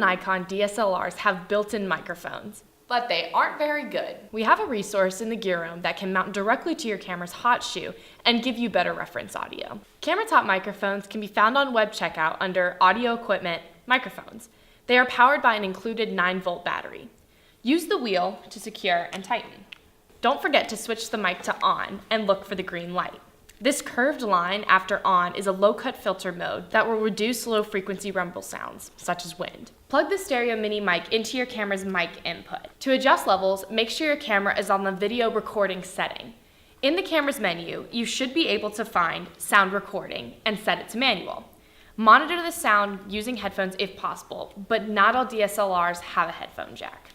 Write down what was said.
Nikon DSLRs have built-in microphones, but they aren't very good. We have a resource in the gear room that can mount directly to your camera's hot shoe and give you better reference audio. Camera top microphones can be found on web checkout under Audio Equipment, Microphones. They are powered by an included 9-volt battery. Use the wheel to secure and tighten. Don't forget to switch the mic to on and look for the green light. This curved line after on is a low-cut filter mode that will reduce low-frequency rumble sounds, such as wind. Plug the stereo mini mic into your camera's mic input. To adjust levels, make sure your camera is on the video recording setting. In the camera's menu, you should be able to find sound recording and set it to manual. Monitor the sound using headphones if possible, but not all DSLRs have a headphone jack.